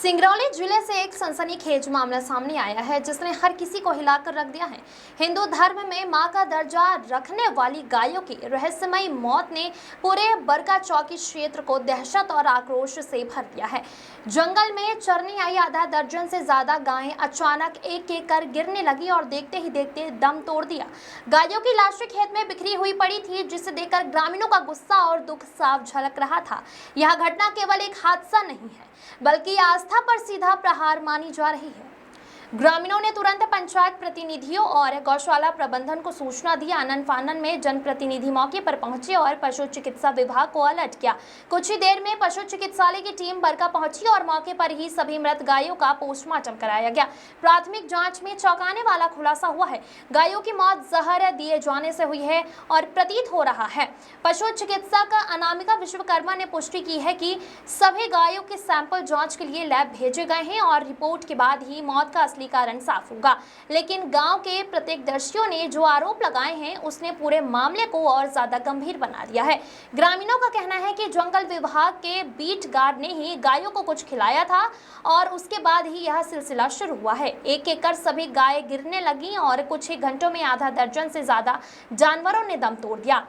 सिंगरौली जिले से एक सनसनीखेज मामला सामने आया है जिसने हर किसी को हिलाकर रख दिया है। हिंदू धर्म में मां का दर्जा रखने वाली गायों की रहस्यमयी मौत ने पूरे बरका चौकी क्षेत्र को दहशत और आक्रोश से भर दिया है। जंगल में चरने आई आधा दर्जन से ज्यादा गायें अचानक एक एक कर गिरने लगी और देखते ही देखते दम तोड़ दिया। गायों की लाशें खेत में बिखरी हुई पड़ी थी, जिसे देखकर ग्रामीणों का गुस्सा और दुख साफ झलक रहा था। यह घटना केवल एक हादसा नहीं है बल्कि आस्था पर सीधा प्रहार मानी जा रही है। ग्रामीणों ने तुरंत पंचायत प्रतिनिधियों और गौशाला प्रबंधन को सूचना दी। आनन फानन में जनप्रतिनिधि मौके पर पहुंचे और पशु चिकित्सा विभाग को अलर्ट किया। कुछ ही देर में पशु चिकित्सालय की टीम बरका पहुंची और मौके पर ही सभी मृत गायों का पोस्टमार्टम कराया गया। प्राथमिक जांच में चौंकाने वाला खुलासा हुआ है। गायों की मौत जहर दिए जाने से हुई है और प्रतीत हो रहा है। पशु चिकित्सक अनामिका विश्वकर्मा ने पुष्टि की है कि सभी गायों के सैंपल जांच के लिए लैब भेजे गए हैं और रिपोर्ट के बाद ही मौत का कारण साफ होगा। लेकिन गांव के प्रत्यक्षदर्शियों ने जो आरोप लगाए हैं उसने पूरे मामले को और ज्यादा गंभीर बना दिया है। ग्रामीणों का कहना है कि जंगल विभाग के बीट गार्ड ने ही गायों को कुछ खिलाया था और उसके बाद ही यह सिलसिला शुरू हुआ है। एक एक कर सभी गायें गिरने लगी और कुछ ही घंटों में आधा दर्जन से ज्यादा जानवरों ने दम तोड़ दिया।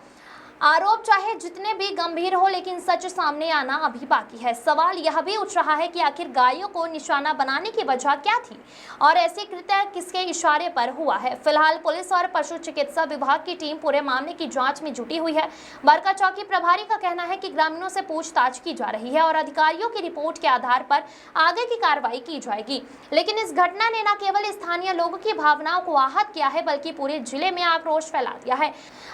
आरोप चाहे जितने भी गंभीर हो, लेकिन सच सामने आना अभी बाकी है। सवाल यह भी उठ रहा है कि आखिर गायों को निशाना बनाने की वजह क्या थी और ऐसे कृत्य किसके इशारे पर हुआ है। फिलहाल पुलिस और पशु चिकित्सा विभाग की टीम पूरे मामले की जांच में जुटी हुई है। बरका चौकी प्रभारी का कहना है कि ग्रामीणों से पूछताछ की जा रही है और अधिकारियों की रिपोर्ट के आधार पर आगे की कार्रवाई की जाएगी। लेकिन इस घटना ने न केवल स्थानीय लोगों की भावनाओं को आहत किया है बल्कि पूरे जिले में आक्रोश फैला दिया है।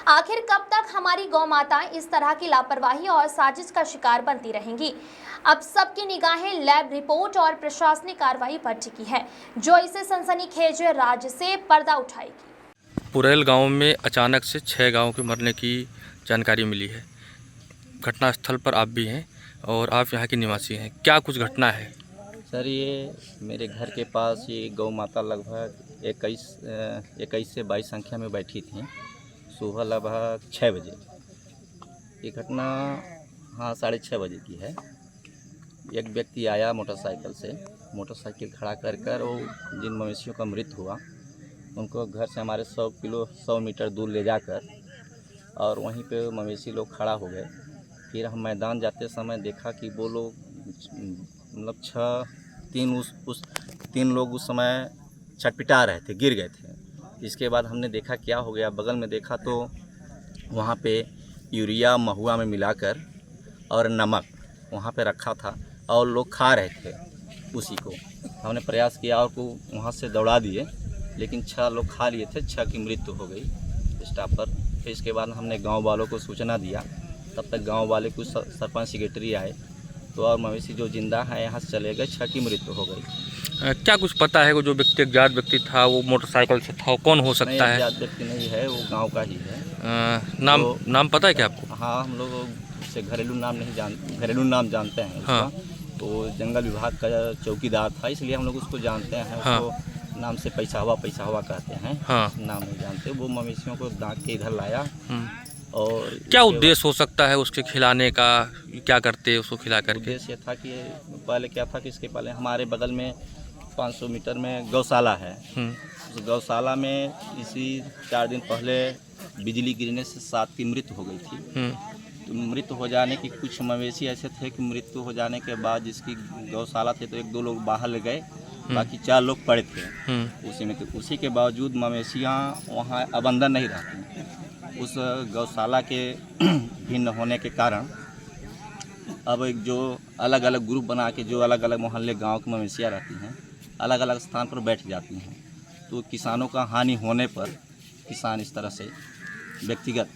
आखिर कब तक हमारी गौ माताएं इस तरह की लापरवाही और साजिश का शिकार बनती रहेंगी? अब सबकी निगाहें लैब रिपोर्ट और प्रशासनिक कार्रवाई पर टिकी है, जो इसे सनसनीखेज राज से पर्दा उठाएगी। पुरेल गांव में अचानक से 6 गांवों के मरने की जानकारी मिली है। घटनास्थल पर आप भी हैं और आप यहाँ के निवासी हैं। क्या कुछ घटना है? सर, ये मेरे घर के पास ये गौ माता लगभग 21 से 22 संख्या में बैठी थी। सुबह लगभग 6 बजे ये घटना 6:30 बजे की है। एक व्यक्ति आया मोटरसाइकिल खड़ा कर वो जिन मवेशियों का मृत्यु हुआ उनको घर से हमारे 100 मीटर दूर ले जाकर और वहीं पे मवेशी लोग खड़ा हो गए। फिर हम मैदान जाते समय देखा कि वो लोग मतलब तीन लोग उस समय छटपिटा रहे थे, गिर गए थे। इसके बाद हमने देखा क्या हो गया, बगल में देखा तो वहाँ पे यूरिया महुआ में मिलाकर और नमक वहाँ पे रखा था और लोग खा रहे थे उसी को। हमने प्रयास किया और को वहाँ से दौड़ा दिए, लेकिन 6 लोग खा लिए थे, 6 की मृत्यु हो गई स्टाफ पर। फिर इसके बाद हमने गांव वालों को सूचना दिया। तब तक गांव वाले कुछ सरपंच सेक्रेटरी आए तो और मवेशी जो जिंदा है यहाँ से चले गए, 6 की मृत्यु हो गई। क्या कुछ पता है वो जो व्यक्ति अज्ञात व्यक्ति था वो मोटरसाइकिल से था, कौन हो सकता है? अज्ञात व्यक्ति नहीं है, वो गांव का ही है। नाम पता है क्या आपको? हाँ, हम लोग से घरेलू नाम जानते हैं उसका। हाँ। तो जंगल विभाग का चौकीदार था, इसलिए हम लोग उसको जानते हैं। हाँ। उसको नाम से पैसा हुआ कहते हैं। हाँ। नाम नहीं जानते। वो मवेशियों को दांत के इधर लाया। और क्या उद्देश्य हो सकता है उसके खिलाने का? क्या करते उसको खिला करके? उद्देश्य था कि पहले क्या था कि इसके पहले हमारे बगल में 500 मीटर में गौशाला है। उस गौशाला में इसी 4 दिन पहले बिजली गिरने से 7 की मृत्यु हो गई थी। तो मृत्यु हो जाने की कुछ मवेशी ऐसे थे कि मृत्यु हो जाने के बाद जिसकी गौशाला थे तो 1-2 लोग बाहर ले गए, बाकी 4 लोग पड़े थे उसी में। तो उसी के बावजूद मवेशियाँ वहाँ अबंदन नहीं रहती। उस गौशाला के भिन्न होने के कारण अब एक जो अलग अलग ग्रुप बना के जो अलग अलग मोहल्ले गांव की मवेशियाँ रहती हैं अलग अलग स्थान पर बैठ जाती हैं। तो किसानों का हानि होने पर किसान इस तरह से व्यक्तिगत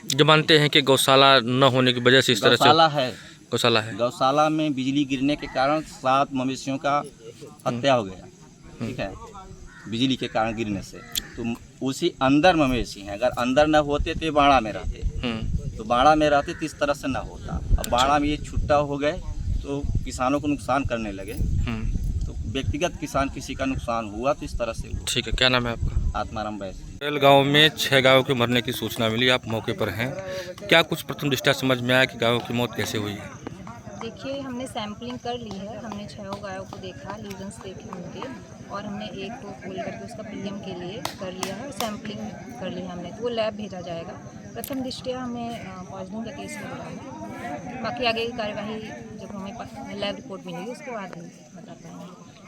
जो मानते हैं कि गौशाला न होने की वजह से इस तरह से गौशाला है। गौशाला में बिजली गिरने के कारण 7 मवेशियों का हत्या हो गया। ठीक है, बिजली के कारण गिरने से। तो उसी अंदर मवेशी हैं, अगर अंदर न होते तो बाड़ा में रहते, तो बाड़ा में रहते तो इस तरह से न होता। अब बाड़ा में ये छुट्टा हो गए तो किसानों को नुकसान करने लगे। तो व्यक्तिगत किसान किसी का नुकसान हुआ तो इस तरह से हुआ। ठीक है, क्या नाम है आपका? आत्माराम बैस। पुरेल गांव में 6 गायों के मरने की सूचना मिली, आप मौके पर हैं। क्या कुछ प्रथम दृष्टया समझ में आया कि गायों की मौत कैसे हुई है? देखिए, हमने सैम्पलिंग कर ली है। हमने 6 गायों को देखा, लीजन्स देखे उनके, और हमने एक को खोल करके उसका पीएम के लिए कर लिया है और सैम्पलिंग कर ली है हमने, तो वो लैब भेजा जाएगा। प्रथम दृष्टया हमें पॉइजनिंग का केस लग रहा है। बाकी आगे की कार्यवाही जब हमें लैब रिपोर्ट मिलेगी उसके बाद ही बताते हैं।